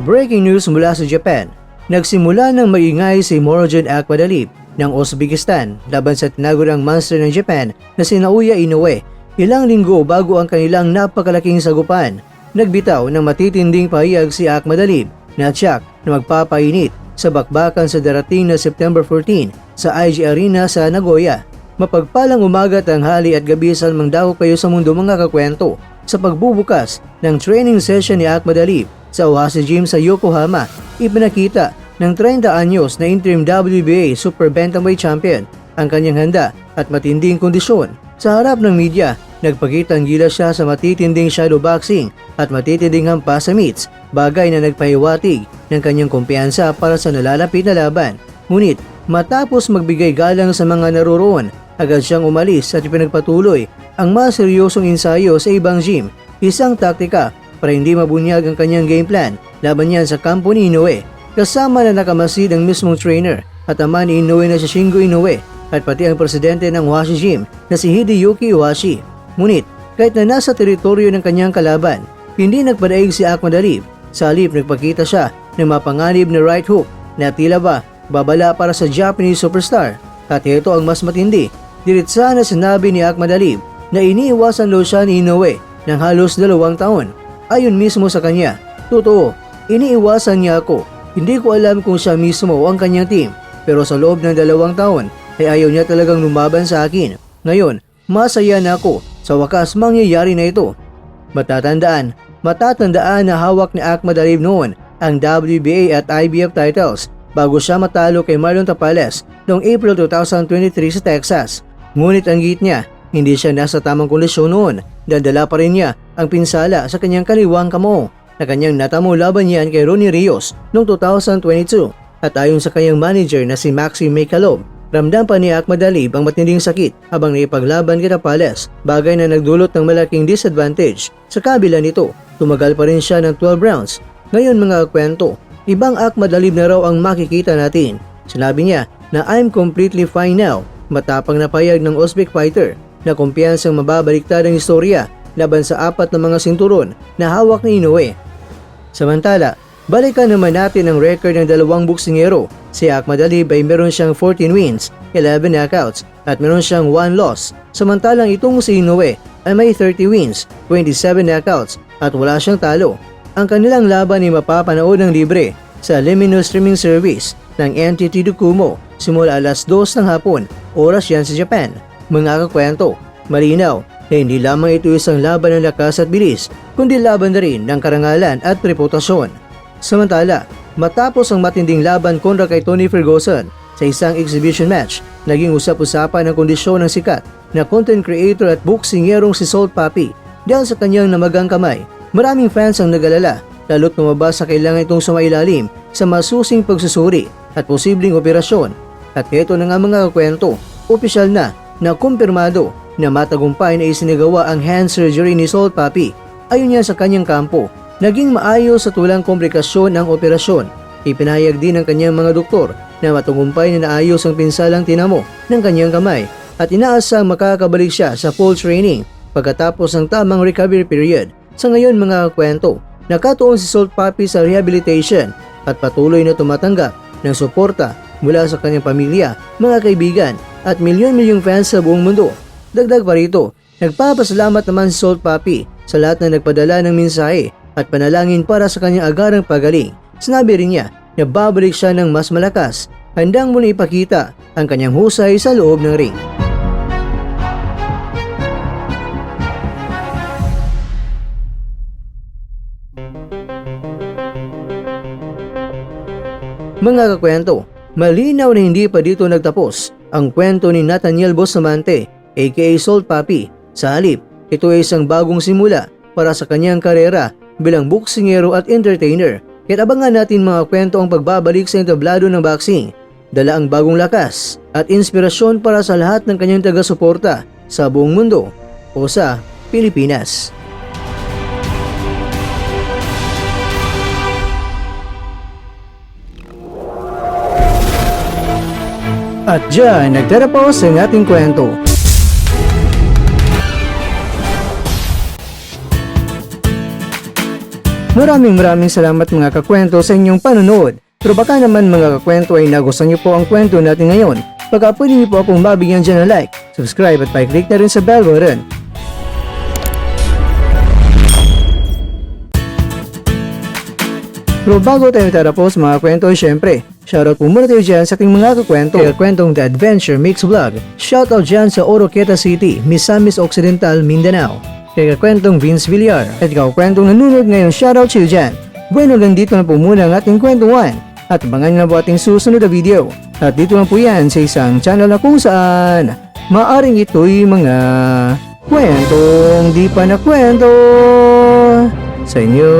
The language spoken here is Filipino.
Breaking news mula sa Japan. Nagsimula ng maingay si Murodjon Akhmadalib ng Uzbekistan laban sa tinaguriang monster ng Japan na si Naoya Inoue. Ilang linggo bago ang kanilang napakalaking sagupan, nagbitaw ng matitinding pahayag si Akhmadalib na tiyak na magpapainit sa bakbakan sa darating na September 14 sa IG Arena sa Nagoya. Mapagpalang umaga, tanghali at gabi sa mangdako kayo sa mundo mga kakwento sa pagbubukas ng training session ni Akhmadalib sa Oasis Gym sa Yokohama. Ipinakita ng 30 anyos na interim WBA Super Bantamweight Champion ang kanyang handa at matinding kondisyon. Sa harap ng media, nagpakitang gilas siya sa matitinding shadow boxing at matitinding hampas sa mitts, bagay na nagpahiwatig ng kanyang kumpiyansa para sa nalalapit na laban. Ngunit matapos magbigay galang sa mga naroroon, agad siyang umalis at ipinagpatuloy ang mas seryosong ensayo sa ibang gym, isang taktika para hindi mabunyag ang kanyang game plan laban niyan sa kampo ni Inoue. Kasama na nakamasid ang mismong trainer at ama ni Inoue na si Shingo Inoue at pati ang presidente ng Oasis Gym na si Hideyuki Ohashi. Ngunit kahit na nasa teritoryo ng kanyang kalaban, hindi nagpadaig si Akhmadalib. Sa halip nagpakita siya ng mapanganib na right hook na tila ba babala para sa Japanese superstar. At ito ang mas matindi, diretsa na sinabi ni Akhmadalib na iniiwasan daw siya ni Inoue ng halos 2 taon. Ayon mismo sa kanya, totoo, iniiwasan niya ako. Hindi ko alam kung siya mismo o ang kanyang team, pero sa loob ng 2 taon ay ayaw niya talagang lumaban sa akin. Ngayon, masaya na ako. Sa wakas mangyayari na ito. Matatandaan na hawak ni Akhmadalib noon ang WBA at IBF titles bago siya matalo kay Marlon Tapales noong April 2023 sa Texas. Ngunit ang git niya, hindi siya nasa tamang kondisyon noon. Dala pa rin niya ang pinsala sa kanyang kaliwang kamao na kanyang natamo laban niyan kay Ronnie Rios noong 2022. At ayon sa kanyang manager na si Maxim Mykhalov, ramdam pa ni Akhmadalib ang matinding sakit habang naipaglaban kay Tapales, bagay na nagdulot ng malaking disadvantage. Sa kabila nito, tumagal pa rin siya ng 12 rounds. Ngayon mga kwento, ibang Akhmadalib na raw ang makikita natin. Sinabi niya na I'm completely fine now. Matapang na payag ng Uzbek fighter na kumpiyansang mababaliktad ang istorya laban sa 4 na mga sinturon na hawak ni Inoue. Samantala, balikan naman natin ang record ng 2 boksingero. Si Akhmadalib ay meron siyang 14 wins, 11 knockouts at meron siyang 1 loss. Samantalang itong si Inoue ay may 30 wins, 27 knockouts at wala siyang talo. Ang kanilang laban ay mapapanood ng libre sa Lemino streaming service ng NTT Docomo simula alas 2 ng hapon, oras yan sa Japan. Mga kakwento, malinaw na hindi lamang ito isang laban ng lakas at bilis, kundi laban na rin ng karangalan at reputasyon. Samantala, matapos ang matinding laban kontra kay Tony Ferguson sa isang exhibition match, naging usap-usapan ang kondisyon ng sikat na content creator at boksingerong si Salt Papi dahil sa kanyang namagang kamay. Maraming fans ang nag-alala, lalo't lumabas sa kailangan itong sumailalim sa masusing pagsusuri at posibleng operasyon. At ito na nga mga kakwento, opisyal na kumpirmado na matagumpay na isinagawa ang hand surgery ni Salt Papi. Ayon niya sa kanyang kampo, naging maayos at walang komplikasyon ang operasyon. Ipinahayag din ng kanyang mga doktor na matagumpay na naayos ang pinsalang tinamo ng kanyang kamay at inaasang makakabalik siya sa full training pagkatapos ng tamang recovery period. Sa ngayon mga kwento, nakatuon si Salt Papi sa rehabilitation at patuloy na tumatanggap ng suporta mula sa kanyang pamilya, mga kaibigan at milyon-milyong fans sa buong mundo. Dagdag pa rito, nagpapasalamat naman si Salt Papi sa lahat na nagpadala ng mensahe at panalangin para sa kanyang agarang pagaling. Sinabi rin niya na babalik siya ng mas malakas, handang muna ipakita ang kanyang husay sa loob ng ring. Mga kakwento, malinaw na hindi pa dito nagtapos ang kwento ni Nathaniel Bustamante aka Salt Papi. Sa halip, ito ay isang bagong simula para sa kanyang karera bilang boksingero at entertainer. Kaya abangan natin mga kwento ang pagbabalik sa entablado ng boxing. Dala ang bagong lakas at inspirasyon para sa lahat ng kanyang taga-suporta sa buong mundo o sa Pilipinas. At dyan, nagtatapos ang ating kwento. Maraming salamat mga kakwento sa inyong panonood. Pero baka naman mga kakwento ay nagustuhan niyo po ang kwento natin ngayon. Baka pwede niyo po akong mabigyan dyan ng like, subscribe at pa-click na rin sa bell button. Pero bago tayo tatapos mga kwento, syempre, shoutout po muna tayo dyan sa ating mga kakwento. Kaya kwentong The Adventure Mix Vlog. Shoutout dyan sa Oroqueta City, Misamis Occidental, Mindanao. Kaya kwentong Vince Villar. At ikaw kwentong nanonood ngayon, shoutout sa'yo dyan. Bueno, hanggang dito na po muna ang ating kwentuhan. At abangan nyo na po ating susunod na video. At dito lang po yan sa isang channel na kung saan maaring ito'y mga kwentong di pa na kwento sa inyo.